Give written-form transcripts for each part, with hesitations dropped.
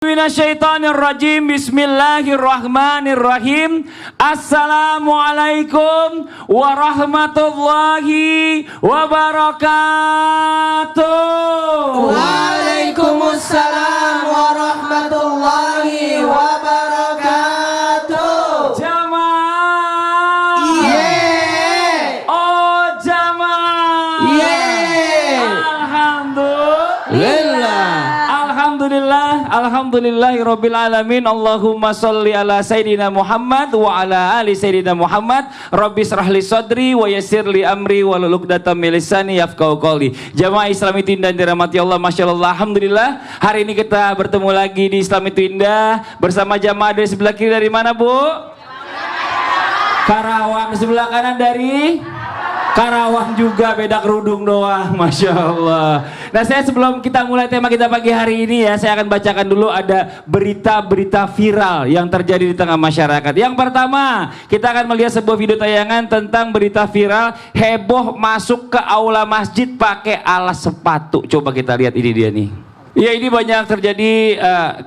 Minasyaitonirrajim. Bismillahirrahmanirrahim. Assalamualaikum warahmatullahi wabarakatuh. Waalaikumsalam warahmatullahi wabarakatuh. Jamaah. Yeay. Oh jamaah. Yeay. Alhamdulillahirabbil alamin. Allahumma sholli ala sayidina Muhammad wa ala ali sayidina Muhammad. Rabbi shrahli sadri wa yassirli amri wahlul 'uqdatam min lisani yafqahu qawli. Jamaah Islam itu indah dirahmati Allah, masyaallah. Alhamdulillah, hari ini kita bertemu lagi di Islam itu indah bersama jamaah dari sebelah kiri dari mana, Bu? Karawang. Sebelah kanan dari Karawang juga, beda kerudung doang, Masya Allah. Nah, saya sebelum kita mulai tema kita pagi hari ini ya, saya akan bacakan dulu ada berita-berita viral yang terjadi di tengah masyarakat. Yang pertama, kita akan melihat sebuah video tayangan tentang berita viral heboh masuk ke aula masjid pakai alas sepatu. Coba kita lihat, ini dia nih. Ya, ini banyak terjadi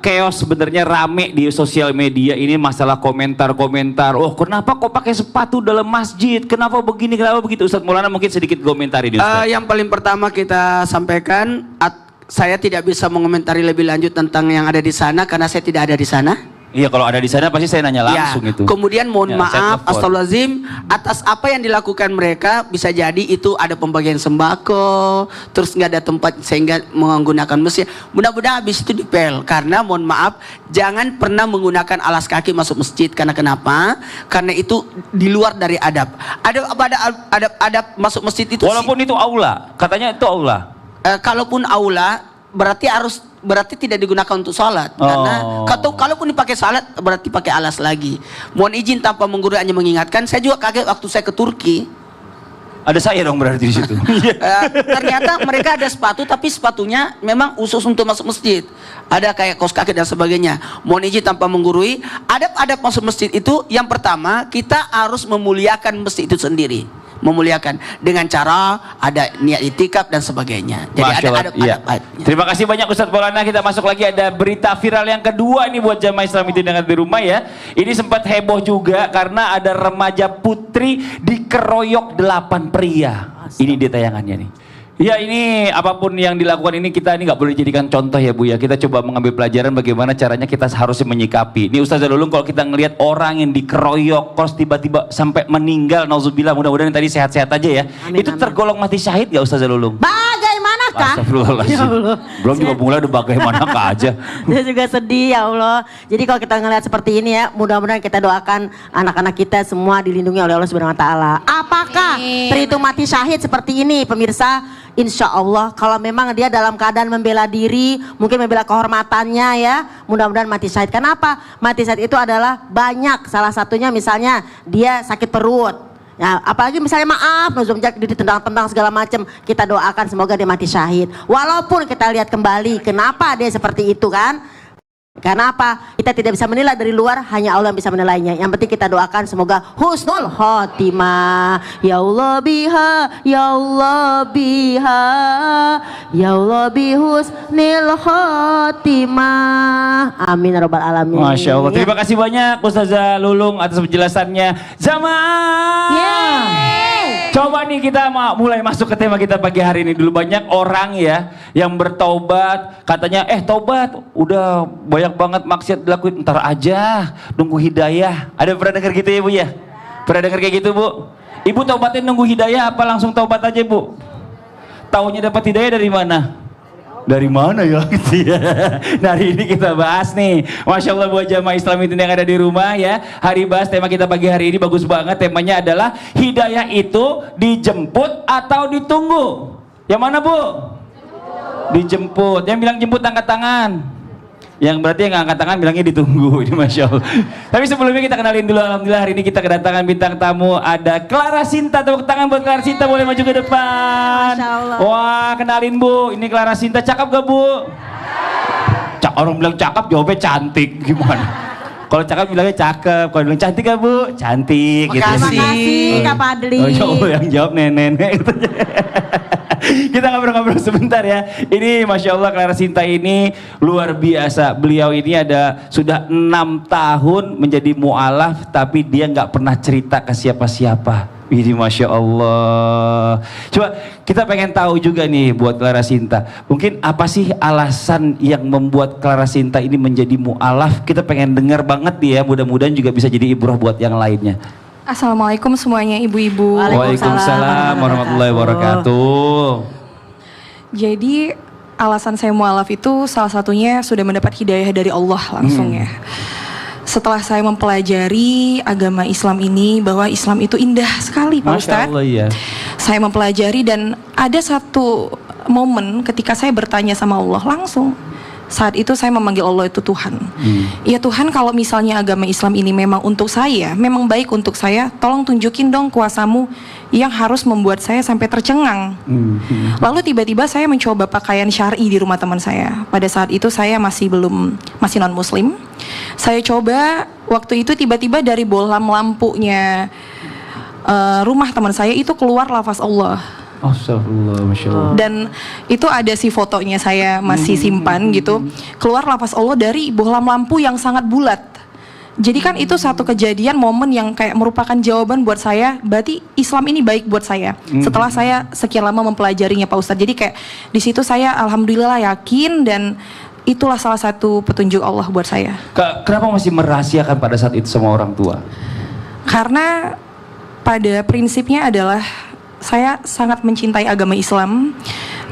chaos, sebenarnya rame di sosial media ini masalah komentar-komentar. Oh, kenapa kok pakai sepatu dalam masjid? Kenapa begini, kenapa begitu? Ustadz Maulana mungkin sedikit komentari ini, Ustadz. Yang paling pertama kita sampaikan, saya tidak bisa mengomentari lebih lanjut tentang yang ada di sana karena saya tidak ada di sana. Iya, kalau ada di sana pasti saya nanya langsung ya. itu. Kemudian mohon maaf, astagfirullahaladzim, atas apa yang dilakukan mereka, bisa jadi itu ada pembagian sembako, terus nggak ada tempat sehingga menggunakan mesin. Mudah-mudahan habis itu dipel, karena mohon maaf, jangan pernah menggunakan alas kaki masuk masjid. Karena kenapa? Karena itu di luar dari adab. Adab masuk masjid itu. Walaupun itu aula, katanya itu aula. Kalaupun aula, berarti tidak digunakan untuk sholat. Karena kalaupun dipakai sholat berarti pakai alas lagi. Mohon izin tanpa menggurui, hanya mengingatkan. Saya juga kaget waktu saya ke Turki. Ada saya dong berarti di situ. Ternyata mereka ada sepatu, tapi sepatunya memang khusus untuk masuk masjid. Ada kayak kaos kaki dan sebagainya. Mohon izin tanpa menggurui. Adab masuk masjid itu, yang pertama kita harus memuliakan masjid itu sendiri. Memuliakan dengan cara ada niat itikaf dan sebagainya. Jadi ada adab. Terima kasih banyak Ustadz Maulana. Kita masuk lagi, ada berita viral yang kedua nih buat jamaah Islam itu dengan di rumah ya. Ini sempat heboh juga karena ada remaja putri dikeroyok 8 pria. Ini dia tayangannya nih. Ya, ini apapun yang dilakukan ini kita ini nggak boleh dijadikan contoh ya Bu ya. Kita coba mengambil pelajaran bagaimana caranya kita harusnya menyikapi. Ini Ustazah Lulung, kalau kita ngelihat orang yang dikeroyok terus tiba-tiba sampai meninggal, nauzubillah, mudah-mudahan tadi sehat-sehat aja ya. Amin, itu tergolong mati syahid nggak Ustazah Lulung? Bagaimanakah? Astagfirullahaladzim. Ya Allah. Belum juga mulai udah bagaimanakah aja. Saya juga sedih ya Allah. Jadi kalau kita ngelihat seperti ini ya, mudah-mudahan kita doakan anak-anak kita semua dilindungi oleh Allah Subhanahu wa taala. Apakah terhitung mati syahid seperti ini, pemirsa? Insya Allah kalau memang dia dalam keadaan membela diri, mungkin membela kehormatannya ya, mudah-mudahan mati syahid. Kenapa? Mati syahid itu adalah banyak, salah satunya misalnya dia sakit perut ya, apalagi misalnya maaf ditendang-tendang segala macam, kita doakan semoga dia mati syahid. Walaupun kita lihat kembali kenapa dia seperti itu kan, karena apa? Kita tidak bisa menilai dari luar, hanya Allah yang bisa menilainya. Yang penting kita doakan semoga husnul khotimah. Ya Allah biha, ya Allah biha, ya Allah bihusnil khotimah. Amin ya rabbal alamin. Masya Allah. Terima kasih banyak Ustazah Lulung atas penjelasannya. Jamaah. Coba nih kita mulai masuk ke tema kita pagi hari ini dulu. Banyak orang ya yang bertaubat, katanya taubat udah banyak banget maksiat dilakuin, ntar aja nunggu hidayah. Ada pernah dengar gitu ya Bu ya? Pernah dengar kayak gitu Bu? Ibu taubatin nunggu hidayah apa langsung taubat aja Bu? Taunya dapat hidayah dari mana? Dari mana ya gitu ya. Nah, hari ini kita bahas nih, Masya Allah buat jamaah Islam itu yang ada di rumah ya. Hari bahas tema kita pagi hari ini bagus banget. Temanya adalah hidayah itu dijemput atau ditunggu? Yang mana Bu? Dijemput. Yang bilang jemput angkat tangan. Yang berarti yang angkat tangan bilangnya ditunggu. Ini Masya Allah. Tapi sebelumnya kita kenalin dulu. Alhamdulillah hari ini kita kedatangan bintang tamu. Ada Clara Sinta. Tepuk tangan buat Clara Sinta. Boleh maju ke depan. Wah, kenalin Bu. Ini Clara Sinta. Cakep gak Bu? Orang bilang cakep jawabnya cantik. Gimana? Kalau cakep bilangnya cakep. Kalau bilang cantik gak Bu? Cantik. Makasih, gitu. Makasih Kak Padli. Oh, yang jawab nenek-nenek. Kita ngobrol-ngobrol sebentar ya. Ini Masya Allah Clara Sinta ini luar biasa. Beliau ini sudah 6 tahun menjadi mu'alaf, tapi dia nggak pernah cerita ke siapa-siapa. Ini Masya Allah. Coba kita pengen tahu juga nih buat Clara Sinta. Mungkin apa sih alasan yang membuat Clara Sinta ini menjadi mu'alaf? Kita pengen dengar banget nih ya. Mudah-mudahan juga bisa jadi ibrah buat yang lainnya. Assalamualaikum semuanya ibu-ibu. Waalaikumsalam warahmatullahi wabarakatuh. Jadi alasan saya mu'alaf itu salah satunya sudah mendapat hidayah dari Allah langsung ya. Setelah saya mempelajari agama Islam ini, bahwa Islam itu indah sekali Pak Ustadz. Allah, ya. Saya mempelajari dan ada satu momen ketika saya bertanya sama Allah langsung. Saat itu saya memanggil Allah itu Tuhan. Ya Tuhan, kalau misalnya agama Islam ini memang untuk saya, memang baik untuk saya, tolong tunjukin dong kuasamu yang harus membuat saya sampai tercengang. Lalu tiba-tiba saya mencoba pakaian syar'i di rumah teman saya. Pada saat itu saya masih non muslim. Saya coba, waktu itu tiba-tiba dari bohlam lampunya rumah teman saya itu keluar lafaz Allah. Astagfirullah, Masya Allah. Dan itu ada sih fotonya, saya masih simpan gitu. Keluar lafaz Allah dari bohlam lampu yang sangat bulat. Jadi kan itu satu kejadian, momen yang kayak merupakan jawaban buat saya, berarti Islam ini baik buat saya. Setelah saya sekian lama mempelajarinya Pak Ustadz. Jadi kayak di situ saya alhamdulillah yakin, dan itulah salah satu petunjuk Allah buat saya. Kenapa masih merahasiakan pada saat itu sama orang tua? Karena pada prinsipnya adalah saya sangat mencintai agama Islam,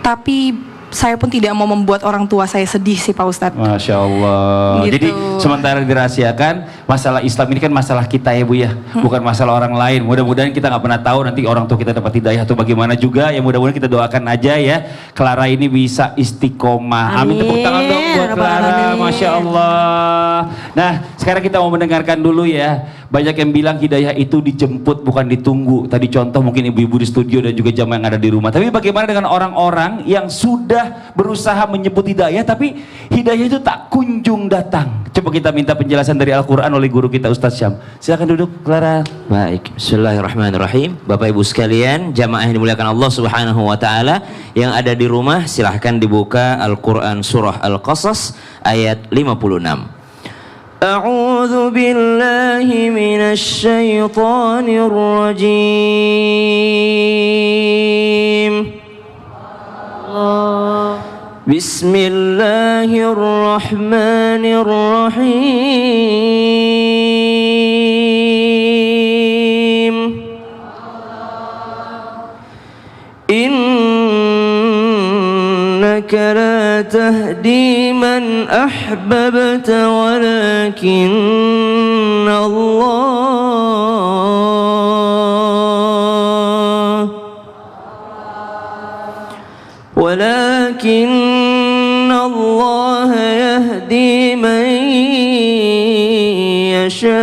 tapi saya pun tidak mau membuat orang tua saya sedih sih Pak Ustadz. Masya Allah. Gitu. Jadi sementara dirahasiakan, masalah Islam ini kan masalah kita ya Bu ya, bukan masalah orang lain. Mudah-mudahan kita nggak pernah tahu nanti orang tua kita dapat hidayah atau bagaimana juga. Ya mudah-mudahan kita doakan aja ya, Clara ini bisa istiqomah. Amin. Tepuk tangan dong buat Clara. Masya Allah. Nah sekarang kita mau mendengarkan dulu ya. Banyak yang bilang hidayah itu dijemput bukan ditunggu. Tadi contoh mungkin ibu-ibu di studio dan juga jamaah yang ada di rumah. Tapi bagaimana dengan orang-orang yang sudah berusaha menyebut hidayah tapi hidayah itu tak kunjung datang? Coba kita minta penjelasan dari Al-Quran oleh guru kita Ustadz Syam. Silakan duduk Clara. Baik, bismillahirrahmanirrahim. Bapak Ibu sekalian, jamaah yang dimuliakan Allah Subhanahu wa taala, yang ada di rumah silahkan dibuka Al-Quran surah Al-Qasas ayat 56. A'udzu billahi minasy syaithanir rajim. Bismillahirrahmanirrahim. Innaka la tahdi man ahbabta walakinna Allah yahdi man yasha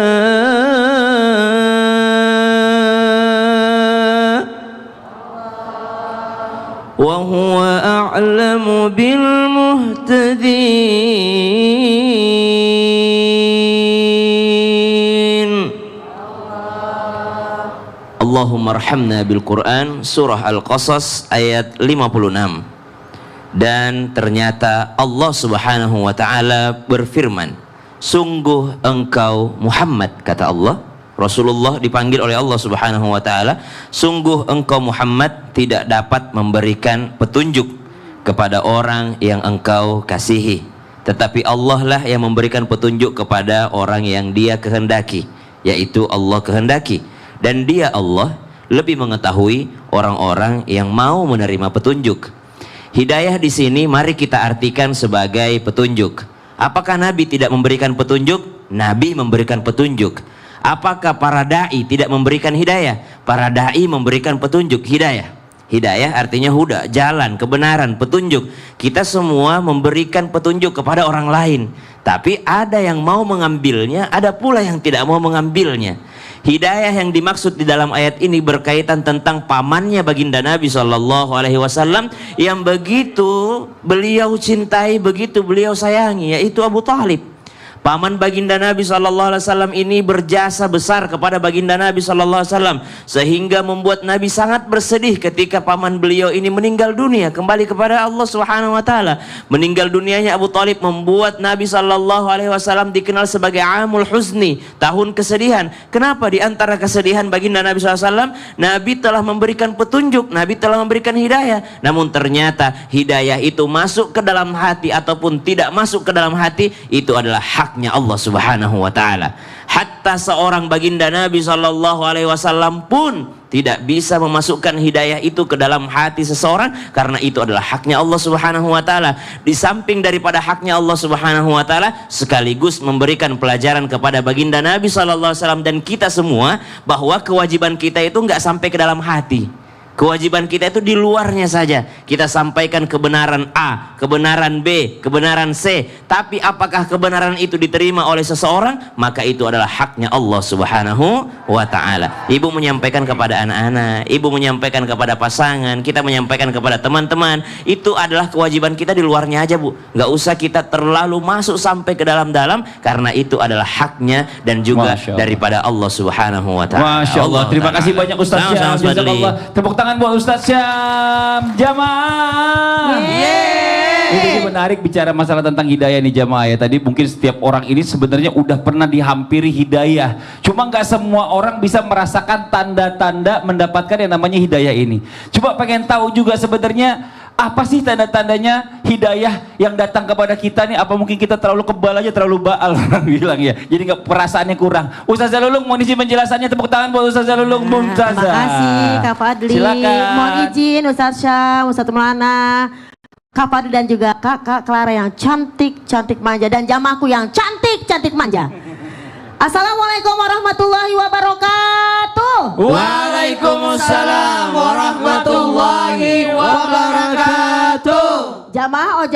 wa huwa a'lamu bil muhtadin. Allahumma arhamna bil Quran surah Al-Qasas ayat 56. Dan ternyata Allah Subhanahu wa taala berfirman, sungguh engkau Muhammad, kata Allah. Rasulullah dipanggil oleh Allah Subhanahu wa taala, sungguh engkau Muhammad tidak dapat memberikan petunjuk kepada orang yang engkau kasihi, tetapi Allah lah yang memberikan petunjuk kepada orang yang Dia kehendaki, yaitu Allah kehendaki. Dan Dia Allah lebih mengetahui orang-orang yang mau menerima petunjuk. Hidayah di sini mari kita artikan sebagai petunjuk. Apakah Nabi tidak memberikan petunjuk? Nabi memberikan petunjuk. Apakah para dai tidak memberikan hidayah? Para dai memberikan petunjuk, hidayah. Hidayah artinya huda, jalan, kebenaran, petunjuk. Kita semua memberikan petunjuk kepada orang lain. Tapi ada yang mau mengambilnya, ada pula yang tidak mau mengambilnya. Hidayah yang dimaksud di dalam ayat ini berkaitan tentang pamannya baginda Nabi SAW yang begitu beliau cintai, begitu beliau sayangi, yaitu Abu Talib. Paman baginda Nabi SAW ini berjasa besar kepada baginda Nabi SAW, sehingga membuat Nabi sangat bersedih ketika paman beliau ini meninggal dunia, kembali kepada Allah Subhanahu Wa Taala. Meninggal dunianya Abu Thalib membuat Nabi SAW dikenal sebagai Amul Huzni, tahun kesedihan. Kenapa? Di antara kesedihan baginda Nabi SAW, Nabi telah memberikan petunjuk, Nabi telah memberikan hidayah, namun ternyata hidayah itu masuk ke dalam hati ataupun tidak masuk ke dalam hati, itu adalah haknya Allah Subhanahu wa taala. Hatta seorang baginda Nabi SAW pun tidak bisa memasukkan hidayah itu ke dalam hati seseorang, karena itu adalah haknya Allah Subhanahu wa taala. Di samping daripada haknya Allah Subhanahu wa taala, sekaligus memberikan pelajaran kepada baginda Nabi SAW dan kita semua, bahwa kewajiban kita itu nggak sampai ke dalam hati. Kewajiban kita itu di luarnya saja. Kita sampaikan kebenaran A, kebenaran B, kebenaran C. Tapi apakah kebenaran itu diterima oleh seseorang? Maka itu adalah haknya Allah Subhanahu wa ta'ala. Ibu menyampaikan kepada anak-anak, ibu menyampaikan kepada pasangan, kita menyampaikan kepada teman-teman. Itu adalah kewajiban kita di luarnya aja, Bu. Nggak usah kita terlalu masuk sampai ke dalam-dalam, karena itu adalah haknya dan juga daripada Allah Subhanahu wa ta'ala. Masya Allah. Terima kasih banyak Ustaz Syam. Jazakallah. Tepuk tangan buat Ustaz Syam. Jamaah. Ini menarik bicara masalah tentang hidayah nih jamaah ya. Tadi mungkin setiap orang ini sebenarnya udah pernah dihampiri hidayah. Cuma nggak semua orang bisa merasakan tanda-tanda mendapatkan yang namanya hidayah ini. Coba pengen tahu juga sebenarnya apa sih tanda-tandanya hidayah yang datang kepada kita nih? Apa mungkin kita terlalu kebal aja, terlalu baal orang bilang ya. Jadi nggak, perasaannya kurang. Ustazah Lulung mau isi penjelasannya, tepuk tangan buat Ustazah Lulung. Mumtazah. Terima kasih Kak Fadli. Silakan. Mohon izin Ustaz Syam, Ustaz Maulana, Kak Fadli dan juga Kak Clara yang cantik manja, dan jamaahku yang cantik manja. Assalamualaikum warahmatullahi wabarakatuh. Waalaikumsalam warahmatullahi wabarakatuh. Jamaah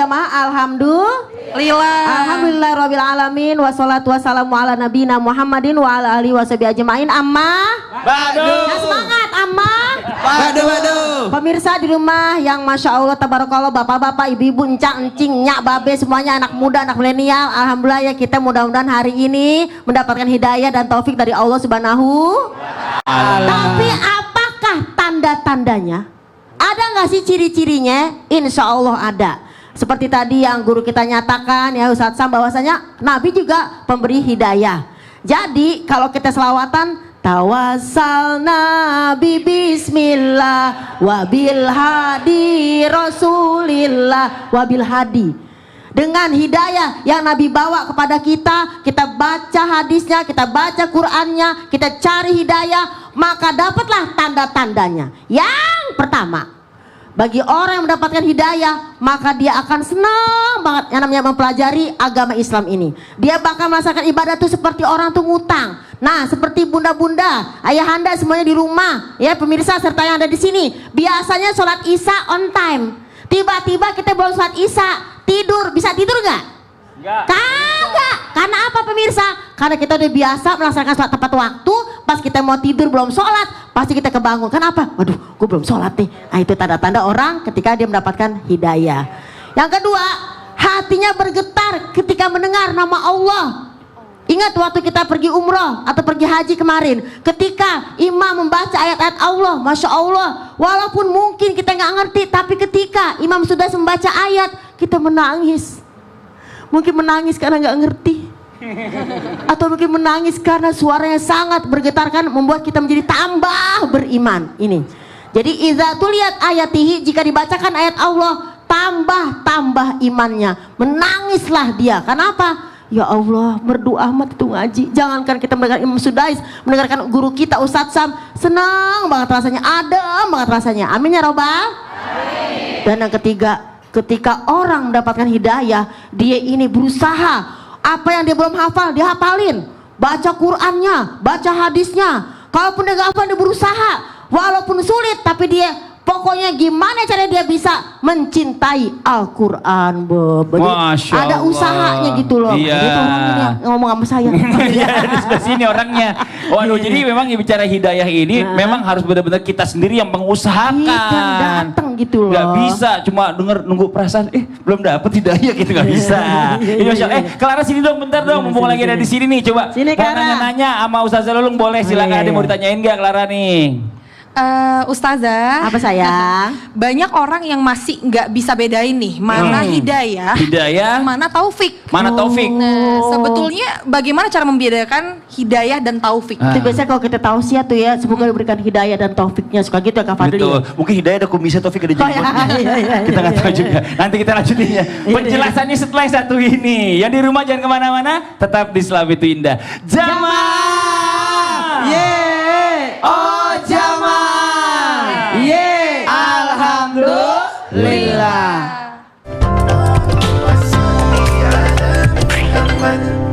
alhamdulillah rabbil alamin, wassalatu wassalamu ala nabiyina Muhammadin wa ala alihi washabihi ajmain. Ya, semangat Waduh. Pemirsa di rumah yang masya Allah tabarakallah, bapak-bapak, ibu-ibu, encang-encing, nyak, babe, semuanya anak muda, anak milenial. Alhamdulillah ya, kita mudah-mudahan hari ini mendapatkan hidayah dan taufik dari Allah Subhanahu. Tapi apakah tanda-tandanya? Ada nggak sih ciri-cirinya? Insya Allah ada. Seperti tadi yang guru kita nyatakan ya Ustaz Sam, bahwasanya Nabi juga pemberi hidayah. Jadi kalau kita selawatan, tawassalna bi bismillah wabil hadi rasulillah wabil hadi. Dengan hidayah yang Nabi bawa kepada kita, kita baca hadisnya, kita baca Qur'annya, kita cari hidayah, maka dapatlah tanda-tandanya. Yang pertama, bagi orang yang mendapatkan hidayah, maka dia akan senang banget yang namanya mempelajari agama Islam ini. Dia bakal merasakan ibadah itu seperti orang tuh ngutang. Nah, seperti bunda-bunda, ayahanda semuanya di rumah, ya pemirsa serta yang ada di sini, biasanya sholat Isya on time. Tiba-tiba kita belum sholat Isya, tidur. Bisa tidur nggak? Kagak. Karena apa pemirsa? Karena kita udah biasa melaksanakan sholat tepat waktu. Pas kita mau tidur belum sholat, pasti kita kebangun. Kenapa? Waduh, gue belum sholat nih. Nah, itu tanda-tanda orang ketika dia mendapatkan hidayah. Yang kedua, hatinya bergetar ketika mendengar nama Allah. Ingat waktu kita pergi umroh atau pergi haji kemarin, ketika imam membaca ayat-ayat Allah, masya Allah, walaupun mungkin kita nggak ngerti, tapi ketika imam sudah membaca ayat, kita menangis. Mungkin menangis karena nggak ngerti, atau mungkin menangis karena suaranya sangat bergetarkan, membuat kita menjadi tambah beriman. Ini. Jadi idza tuliyat ayatihi, jika dibacakan ayat Allah, tambah imannya. Menangislah dia. Kenapa? Ya Allah, merdu amat itu ngaji. Jangankan kita mendengar Imam Sudais, mendengarkan guru kita Ustadz Sam, senang banget rasanya, adem banget rasanya. Amin ya robbal. Dan yang ketiga, ketika orang mendapatkan hidayah, dia ini berusaha, apa yang dia belum hafal dia hafalin, baca Qur'annya, baca hadisnya. Kalaupun dia gak hafal, dia berusaha, walaupun sulit, tapi dia Pokoknya gimana cara dia bisa mencintai Al-Quran, Masya ada Allah. usahanya gitu loh. Iya. Dia tuh orangnya nih, ngomong sama saya. Iya, di sebelah sini orangnya. Waduh, jadi memang bicara hidayah ini memang harus benar-benar kita sendiri yang mengusahakan. Datang gitu loh. Gak bisa cuma nunggu perasaan, belum dapet hidayah gitu, gak bisa. Ini Masya Allah. Clara sini dong, bentar dong, mumpung lagi ada di sini nih, coba. Sini, Mau Clara. nanya-nanya sama Ustazah Lulung boleh, silakan. Ada mau ditanyain gak Clara nih? Ustazah, Apa sayang? banyak orang yang masih nggak bisa bedain nih mana hidayah, Hidayah, mana taufik. mana taufik? Nah, sebetulnya bagaimana cara membedakan hidayah dan taufik? Itu biasanya kalau kita tausiah tuh ya, semoga diberikan hidayah dan taufiknya, suka gitu ya Kak Fadli. Betul. Mungkin hidayah ada kumisnya, taufik ada jenggotnya. iya, Kita nggak tahu juga. Nanti kita lanjutin ya. Penjelasannya setelah yang satu ini. Yang di rumah jangan kemana-mana. Tetap di Islam itu indah. Jamaah. Oh jamaah. Alhamdulillah.